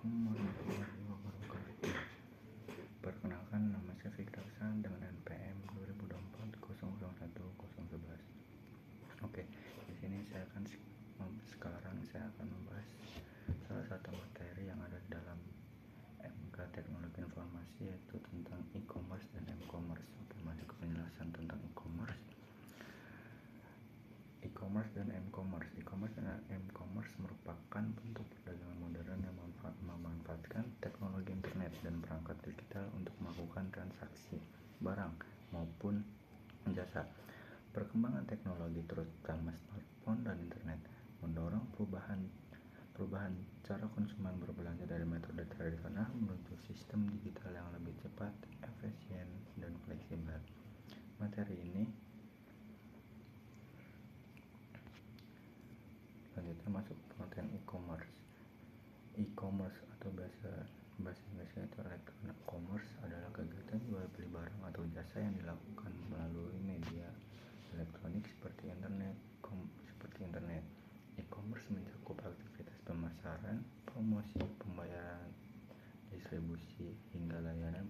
Assalamualaikum warahmatullahi wabarakatuh. Perkenalkan, nama saya Fikri Hasan dengan NPM 2024001011. Oke, di sini sekarang saya akan membahas salah satu materi yang ada dalam MK Teknologi Informasi, yaitu tentang e-commerce dan m-commerce. Oke, masuk ke penjelasan tentang e-commerce. E-commerce dan m-commerce. E-commerce dan m-commerce merupakan bentuk perdagangan modern yang memanfaatkan teknologi internet dan perangkat digital untuk melakukan transaksi barang maupun jasa. Perkembangan teknologi terutama smartphone dan internet mendorong perubahan cara konsumen berbelanja dari metode tradisional menuju sistem digital yang lebih cepat, efisien, dan fleksibel. Materi ini selanjutnya masuk pengertian e-commerce. E-commerce atau bahasa Inggrisnya itu electronic commerce adalah kegiatan jual beli barang atau jasa yang dilakukan melalui media elektronik seperti internet. E-commerce mencakup aktivitas pemasaran, promosi, pembayaran, distribusi, hingga layanan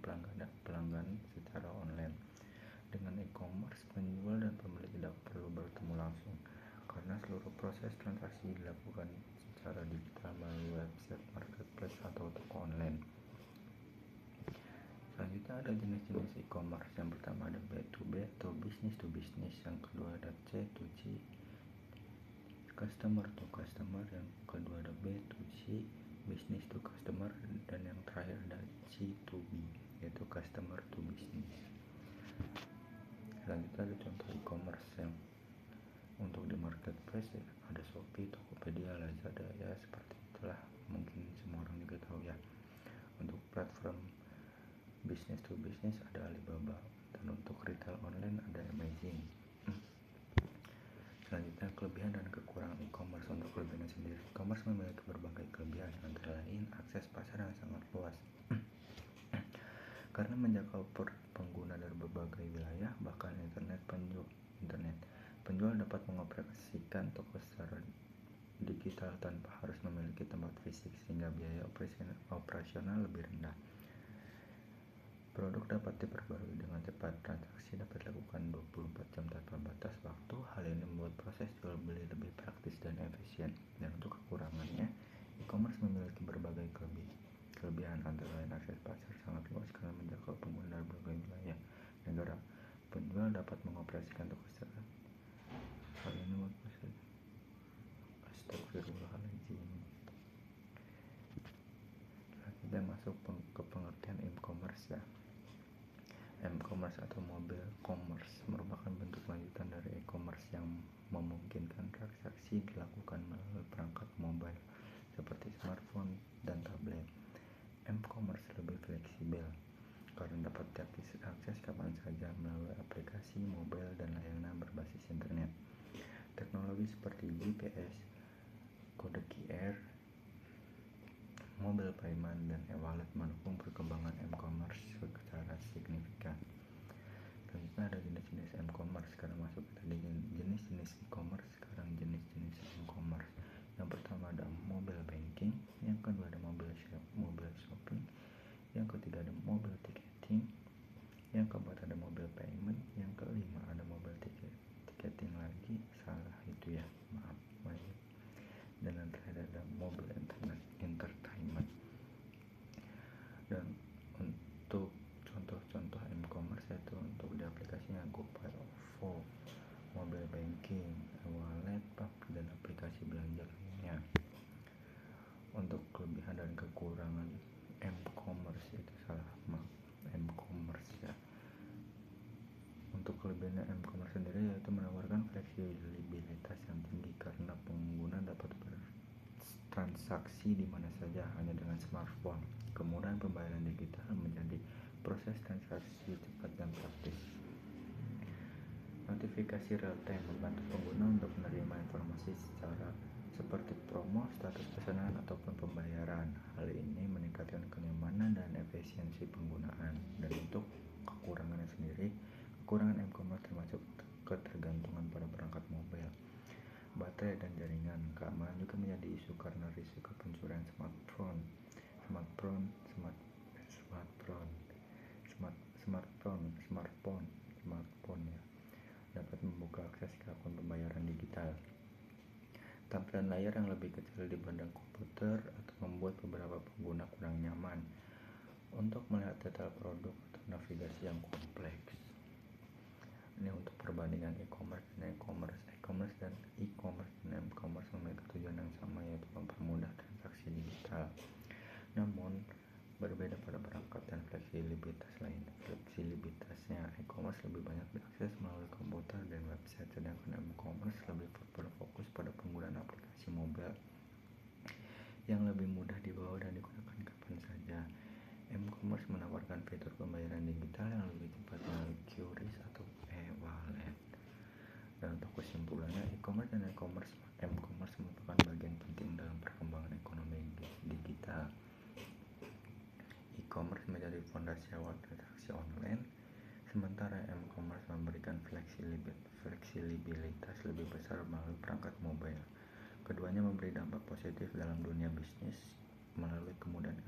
pelanggan secara online. Dengan e-commerce, penjual dan pembeli tidak perlu bertemu langsung, karena seluruh proses transaksi dilakukan secara digital melalui website, marketplace, atau toko online. Selanjutnya ada jenis-jenis e-commerce. Yang pertama ada B2B atau business to business. Yang kedua ada C2C, customer to customer. Yang kedua ada B2C, business to customer. Dan yang terakhir ada C2B, yaitu customer to business. Selanjutnya ada contoh e-commerce yang untuk di marketplace ya, ada Shopee, Tokopedia, Lazada, ya seperti itulah, mungkin semua orang juga tahu ya. Untuk platform business to business ada Alibaba, dan untuk retail online ada Amazing. Selanjutnya kelebihan dan kekurangan e-commerce. Untuk kelebihannya sendiri, e-commerce memiliki berbagai kelebihan, antara lain akses pasar yang sangat luas karena menjangkau pengguna dari berbagai wilayah, bahkan penjual dapat mengoperasikan toko secara digital tanpa harus memiliki tempat fisik, sehingga biaya operasional lebih rendah. Produk dapat diperbarui dengan cepat, transaksi dapat dilakukan 24 jam tanpa batas waktu. Hal ini membuat proses jual beli lebih praktis dan efisien. Dan untuk kekurangannya, e-commerce memiliki berbagai kelebihan, antara lain akses pasar sangat luas karena menjangkau pengguna dari berbagai wilayah negara. Penjual dapat mengoperasikan toko secara hal ini membuat proses astagfirullahaladzim. Kita masuk ke pengertian e-commerce ya. M-commerce atau mobile commerce merupakan bentuk lanjutan dari e-commerce yang memungkinkan transaksi dilakukan melalui perangkat mobile seperti smartphone dan tablet. M-commerce lebih fleksibel karena dapat diakses kapan saja melalui aplikasi mobile dan layanan berbasis internet. Teknologi seperti GPS, kode QR, mobile payment, dan e-wallet mendukung perkembangan m-commerce secara signifikan. Selanjutnya ada jenis-jenis m-commerce. Sekarang masuk ke tadi jenis-jenis e-commerce. Sekarang jenis-jenis m-commerce. Yang pertama ada mobile banking, yang kedua ada mobile shopping, yang ketiga ada mobile ticketing, yang keempat ada mobile payment, yang kelima ada mobile ticketing lagi, salah itu ya, maaf. Dan yang terakhir ada mobile entertainment. Dan untuk contoh-contoh m-commerce yaitu untuk di aplikasinya GoPay, OVO, mobile banking, e-wallet, dan aplikasi belanja lainnya. Untuk kelebihan dan kekurangan m-commerce itu m-commerce ya. Untuk kelebihan m-commerce sendiri yaitu menawarkan fleksibilitas yang tinggi karena pengguna dapat bertransaksi di mana saja hanya dengan smartphone. Kemudahan pembayaran digital menjadi proses transaksi cepat dan praktis. Notifikasi real time membantu pengguna untuk menerima informasi seperti promo, status pesanan, ataupun pembayaran. Hal ini meningkatkan kenyamanan dan efisiensi penggunaan. Dan untuk kekurangannya sendiri, kekurangan m-commerce termasuk ketergantungan pada perangkat mobile, baterai, dan jaringan. Keamanan juga menjadi isu karena risiko pencurian smartphone yang lebih kecil dibanding komputer atau membuat beberapa pengguna kurang nyaman untuk melihat detail produk atau navigasi yang kompleks. Ini untuk perbandingan e-commerce dan e-commerce. E-commerce dan m-commerce memiliki tujuan yang sama, yaitu mempermudah transaksi digital. Namun, berbeda pada perangkat dan fleksibilitas lainnya. Fleksibilitasnya, e-commerce lebih banyak diakses melalui komputer dan website, sedangkan m-commerce lebih berfokus pada penggunaan aplikasi mobile yang lebih mudah dibawa dan digunakan kapan saja. M-commerce menawarkan fitur pembayaran digital yang lebih cepat melalui QRIS atau e-wallet. Dan untuk kesimpulannya, e-commerce dan m-commerce merupakan bagian penting dalam perkembangan ekonomi digital. E-commerce menjadi fondasi awal transaksi online, sementara m-commerce memberikan fleksibilitas lebih besar melalui perangkat mobile. Keduanya memberi dampak positif dalam dunia bisnis melalui kemudahan